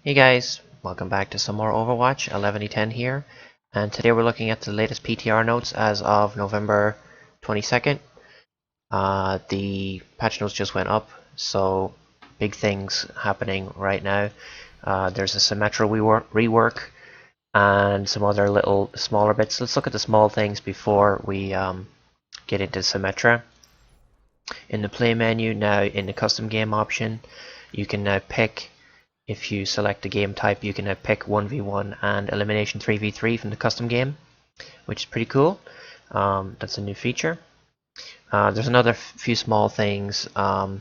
Hey guys, welcome back to some more Overwatch. 11:10 here, and today we're looking at the latest PTR notes as of November 22nd. The patch notes just went up, so big things happening right now. There's a Symmetra rework and some other little smaller bits. Let's look at the small things before we get into Symmetra. In the play menu now, in the custom game option, you can now pick. If you select a game type, you can now pick 1v1 and elimination 3v3 from the custom game, which is pretty cool. That's a new feature. There's another few small things. You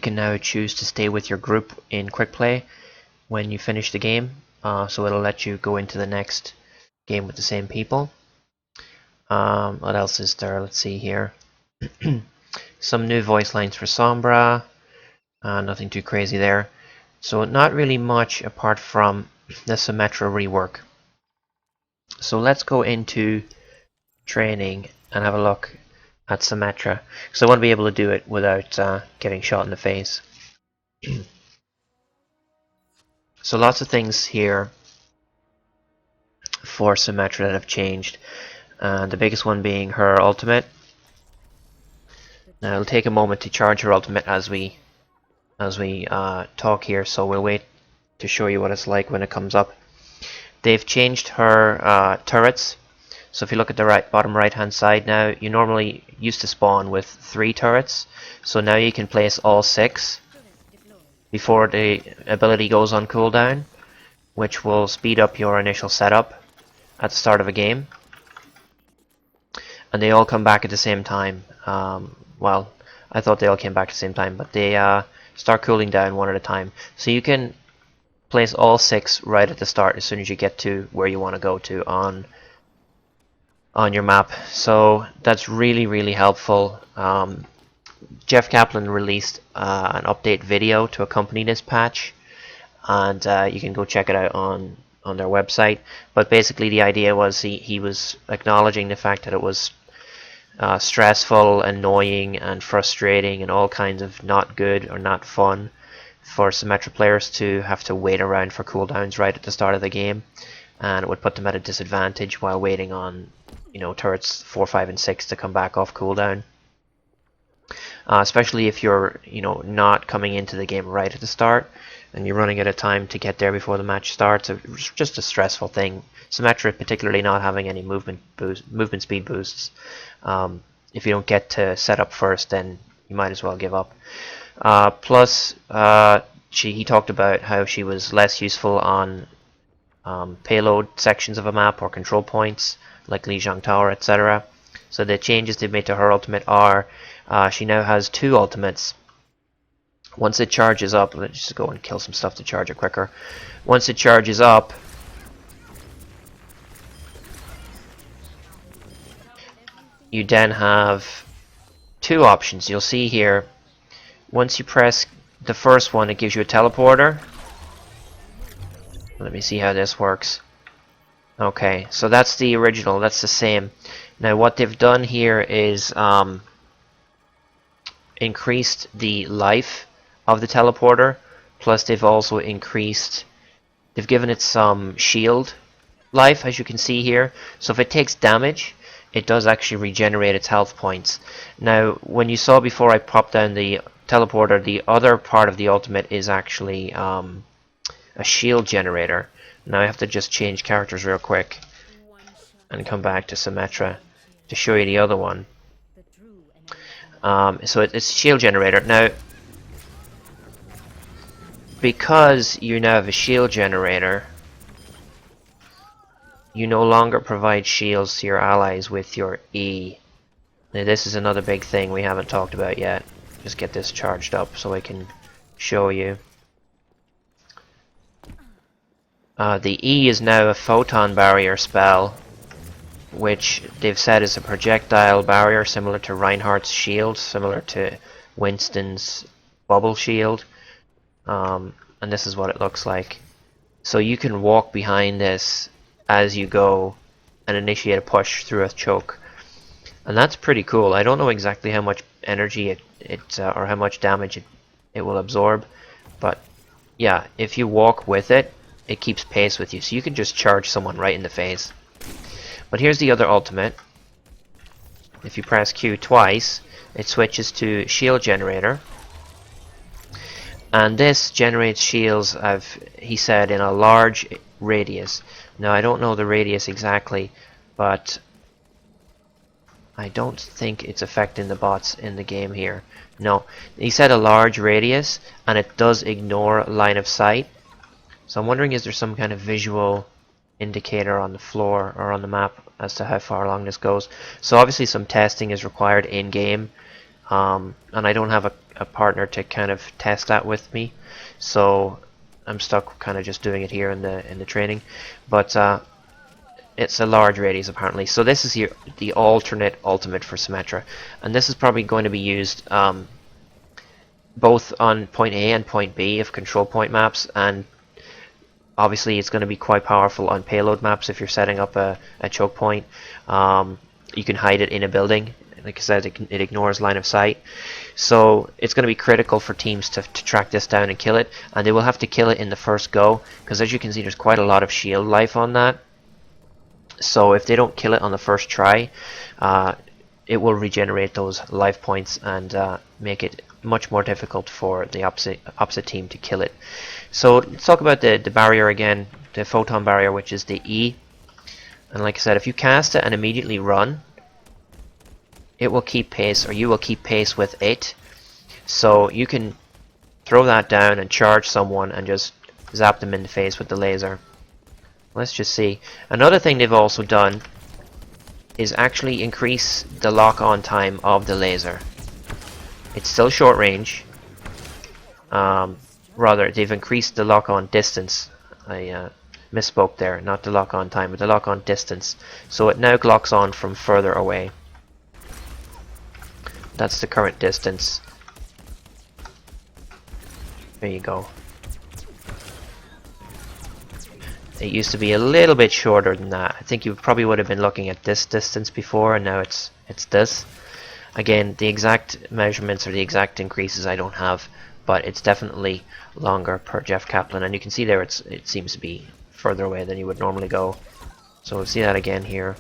can now choose to stay with your group in quick play when you finish the game, so it'll let you go into the next game with the same people. What else is there? Let's see here. Some new voice lines for Sombra. Nothing too crazy there. So not really much apart from the Symmetra rework. So let's go into training and have a look at Symmetra, because I want to be able to do it without getting shot in the face. So lots of things here for Symmetra that have changed, and the biggest one being her ultimate. Now it'll take a moment to charge her ultimate as we talk here, so we'll wait to show you what it's like when it comes up. They've changed her turrets. So if you look at the bottom right hand side now, you normally used to spawn with 3 turrets. So now you can place all 6 before the ability goes on cooldown, which will speed up your initial setup at the start of a game. And they all come back at the same time. Well, I thought they all came back at the same time, but they start cooling down one at a time. So you can place all 6 right at the start as soon as you get to where you want to go to on your map. So that's really helpful. Jeff Kaplan released an update video to accompany this patch, and you can go check it out on their website. But basically the idea was he was acknowledging the fact that it was stressful, annoying and frustrating and all kinds of not good or not fun for Symmetra players to have to wait around for cooldowns right at the start of the game, and it would put them at a disadvantage while waiting on, you know, turrets 4, 5 and 6 to come back off cooldown. Especially if you're, you know, not coming into the game right at the start and you're running out of time to get there before the match starts. It's just a stressful thing. Symmetra particularly not having any movement speed boosts. If you don't get to set up first, then you might as well give up. Plus, he talked about how she was less useful on payload sections of a map or control points like Lijiang Tower, etc. So the changes they've made to her ultimate are she now has 2 ultimates. Once it charges up, let's just go and kill some stuff to charge it quicker. Once it charges up, you then have 2 options. You'll see here, once you press the first one, it gives you a teleporter. Let me see how this works. Okay, so that's the original, that's the same. Now what they've done here is increased the life of the teleporter, plus they've also given it some shield life, as you can see here. So if it takes damage, it does actually regenerate its health points. Now, when you saw before I popped down the teleporter, the other part of the ultimate is actually a shield generator. Now I have to just change characters real quick and come back to Symmetra to show you the other one. So it's shield generator. Now, because you now have a shield generator, you no longer provide shields to your allies with your E. Now this is another big thing we haven't talked about yet. Just get this charged up so I can show you. The E is now a photon barrier spell, which they've said is a projectile barrier similar to Reinhardt's shield, similar to Winston's bubble shield. And this is what it looks like. So you can walk behind this as you go and initiate a push through a choke. And that's pretty cool. I don't know exactly how much energy or how much damage it will absorb, but yeah, if you walk with it, it keeps pace with you. So you can just charge someone right in the face. But here's the other ultimate. If you press Q twice, it switches to shield generator. And this generates shields, he said, in a large radius. Now I don't know the radius exactly, but I don't think it's affecting the bots in the game here. No, he said a large radius, and it does ignore line of sight. So I'm wondering, is there some kind of visual indicator on the floor or on the map as to how far along this goes? So obviously some testing is required in game, and I don't have a partner to kind of test that with me, so I'm stuck kind of just doing it here in the training. But it's a large radius apparently. So this is here the alternate ultimate for Symmetra, and this is probably going to be used both on point A and point B of control point maps, and obviously it's going to be quite powerful on payload maps if you're setting up a choke point. You can hide it in a building. Like I said, it ignores line of sight. So it's going to be critical for teams to track this down and kill it, and they will have to kill it in the first go, because as you can see there's quite a lot of shield life on that. So if they don't kill it on the first try, it will regenerate those life points and make it much more difficult for the opposite team to kill it. So let's talk about the barrier again, the photon barrier, which is the E. And like I said, if you cast it and immediately run, it will keep pace, or you will keep pace with it. So you can throw that down and charge someone and just zap them in the face with the laser. Let's just see. Another thing they've also done is actually increase the lock-on time of the laser. It's still short range. Rather, they've increased the lock-on distance. I misspoke there, not the lock-on time, but the lock-on distance. So it now locks on from further away. That's the current distance. There you go. It used to be a little bit shorter than that. I think you probably would have been looking at this distance before, and now it's this. Again, the exact measurements or the exact increases I don't have, but it's definitely longer per Jeff Kaplan, and you can see there it seems to be further away than you would normally go. So we'll see that again here.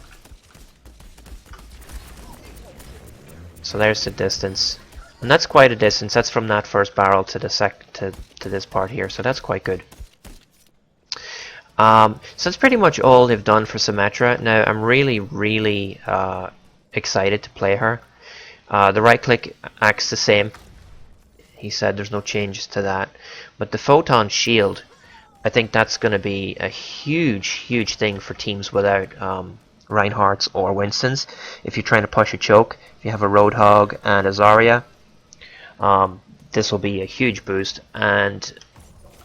So there's the distance, and that's quite a distance. That's from that first barrel to the to this part here, so that's quite good. So that's pretty much all they've done for Symmetra. Now I'm really excited to play her. The right click acts the same. He said there's no changes to that, but the photon shield, I think that's going to be a huge thing for teams without Reinhardts or Winstons. If you're trying to push a choke, if you have a Roadhog and a Zarya, this will be a huge boost, and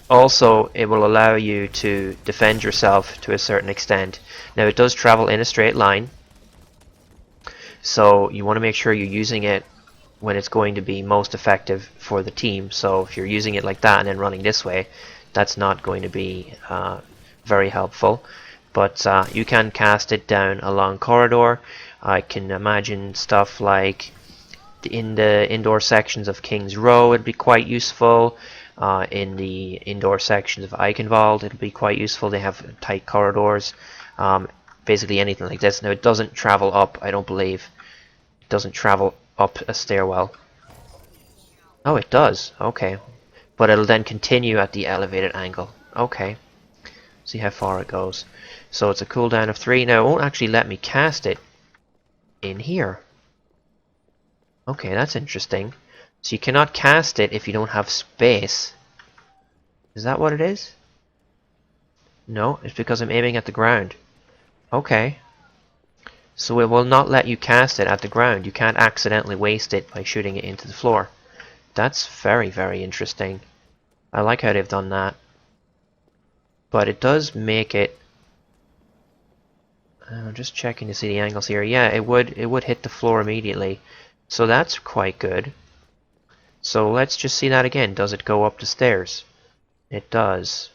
also it will allow you to defend yourself to a certain extent. Now it does travel in a straight line, so you want to make sure you're using it when it's going to be most effective for the team. So if you're using it like that and then running this way, that's not going to be very helpful. But you can cast it down a long corridor. I can imagine stuff like in the indoor sections of King's Row it'd be quite useful. In the indoor sections of Eichenwald it'll be quite useful. They have tight corridors. Basically anything like this. Now it doesn't travel up, I don't believe. It doesn't travel up a stairwell. Oh, it does. Okay. But it'll then continue at the elevated angle. Okay. See how far it goes. So it's a cooldown of 3. Now it won't actually let me cast it in here. Okay, that's interesting. So you cannot cast it if you don't have space. Is that what it is? No, it's because I'm aiming at the ground. Okay. So it will not let you cast it at the ground. You can't accidentally waste it by shooting it into the floor. That's very interesting. I like how they've done that. But it does make it... I'm just checking to see the angles here. Yeah, it would hit the floor immediately. So that's quite good. So let's just see that again. Does it go up the stairs? It does.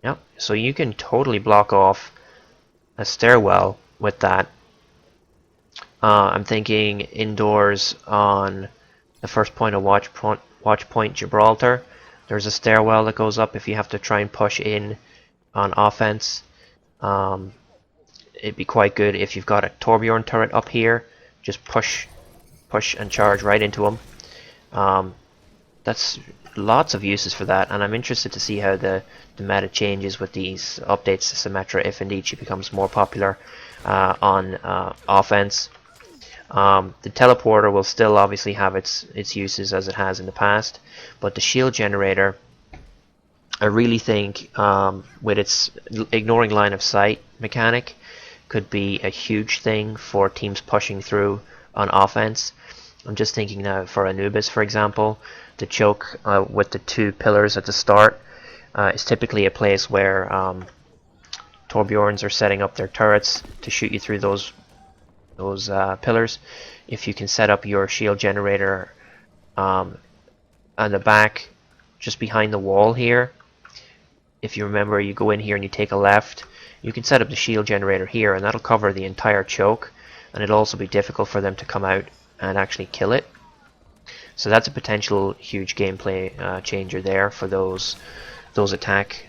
Yep. So you can totally block off a stairwell with that. I'm thinking indoors on the first point of watch Watch Point Gibraltar. There's a stairwell that goes up if you have to try and push in on offense. It'd be quite good if you've got a Torbjorn turret up here. Just push and charge right into him. That's lots of uses for that, and I'm interested to see how the meta changes with these updates to Symmetra if indeed she becomes more popular on offense. The teleporter will still obviously have its uses as it has in the past, but the shield generator, I really think with its ignoring line of sight mechanic, could be a huge thing for teams pushing through on offense. I'm just thinking now for Anubis, for example, the choke with the 2 pillars at the start is typically a place where Torbjorns are setting up their turrets to shoot you through those pillars. If you can set up your shield generator on the back, just behind the wall here, if you remember, you go in here and you take a left, you can set up the shield generator here, and that'll cover the entire choke, and it'll also be difficult for them to come out and actually kill it. So that's a potential huge gameplay changer there for those attack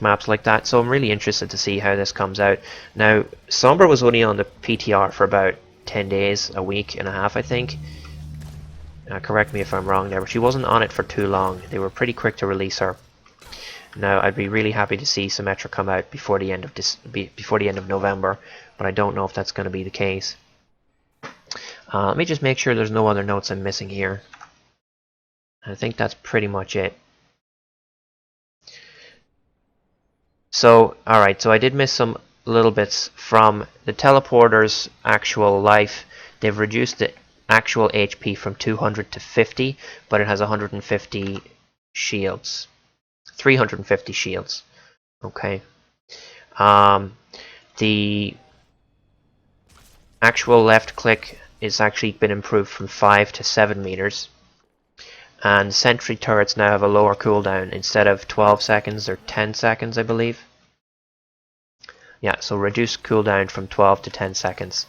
maps like that. So I'm really interested to see how this comes out. Now, Sombra was only on the PTR for about 10 days, a week and a half, I think. Correct me if I'm wrong there, but she wasn't on it for too long. They were pretty quick to release her. Now, I'd be really happy to see Symmetra come out before the end of November, but I don't know if that's going to be the case. Let me just make sure there's no other notes I'm missing here. I think that's pretty much it. So, alright, so I did miss some little bits from the teleporter's actual life. They've reduced the actual HP from 200 to 50, but it has 150 shields. 350 shields. Okay. The actual left click is actually been improved from 5 to 7 meters. And sentry turrets now have a lower cooldown. Instead of 12 seconds, they're 10 seconds, I believe. Yeah, so reduced cooldown from 12 to 10 seconds.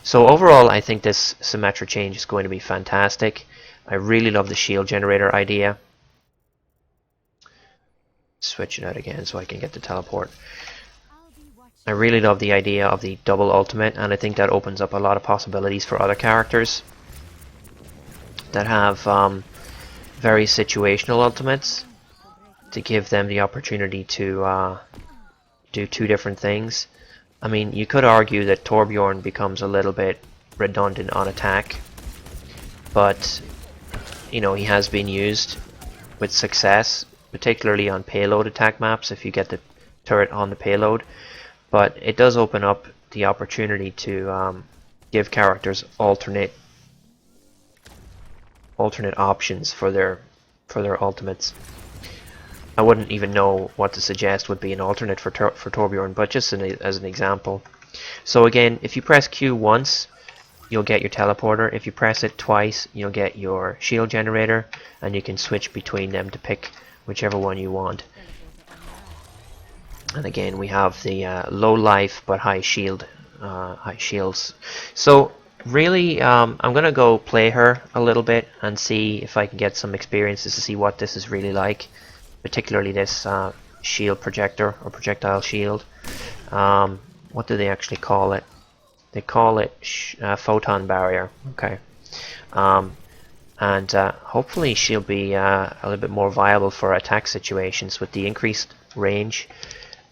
So overall, I think this Symmetra change is going to be fantastic. I really love the shield generator idea. Switch it out again so I can get the teleport. I really love the idea of the double ultimate, and I think that opens up a lot of possibilities for other characters that have very situational ultimates, to give them the opportunity to do 2 different things. I mean, you could argue that Torbjorn becomes a little bit redundant on attack, but you know, he has been used with success, particularly on payload attack maps if you get the turret on the payload. But it does open up the opportunity to give characters alternate options for their ultimates. I wouldn't even know what to suggest would be an alternate for Torbjorn, but just as an example. So again, if you press Q once, you'll get your teleporter. If you press it twice, you'll get your shield generator, and you can switch between them to pick whichever one you want. And again, we have the low life but high shields. So really, I'm gonna go play her a little bit and see if I can get some experiences to see what this is really like, particularly this shield projector or projectile shield. What do they actually call it? They call it photon barrier. Okay. And hopefully she'll be a little bit more viable for attack situations with the increased range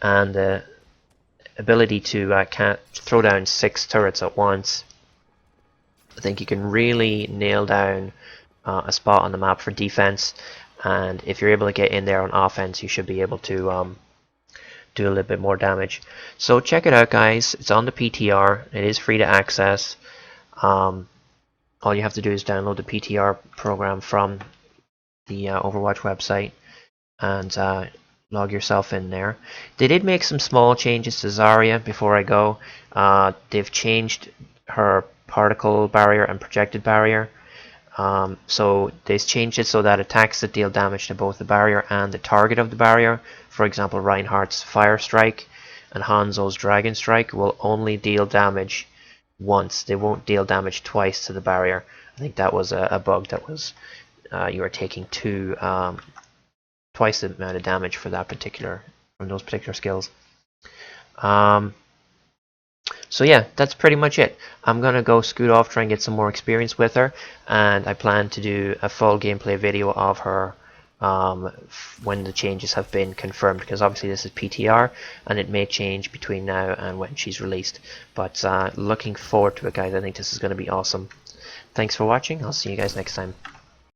and the ability to throw down 6 turrets at once. I think you can really nail down a spot on the map for defense, and if you're able to get in there on offense, you should be able to do a little bit more damage. So check it out, guys. It's on the PTR. It is free to access. All you have to do is download the PTR program from the Overwatch website and log yourself in there. They did make some small changes to Zarya before I go. They've changed her particle barrier and projected barrier. So they've changed it so that attacks that deal damage to both the barrier and the target of the barrier, for example Reinhardt's Fire Strike and Hanzo's Dragon Strike, will only deal damage once. They won't deal damage twice to the barrier. I think that was a bug that was you are taking twice the amount of damage for from those particular skills. So yeah, that's pretty much it. I'm gonna go scoot off, try and get some more experience with her, and I plan to do a full gameplay video of her when the changes have been confirmed, because obviously this is PTR and it may change between now and when she's released. But looking forward to it, guys. I think this is going to be awesome. Thanks for watching. I'll see you guys next time.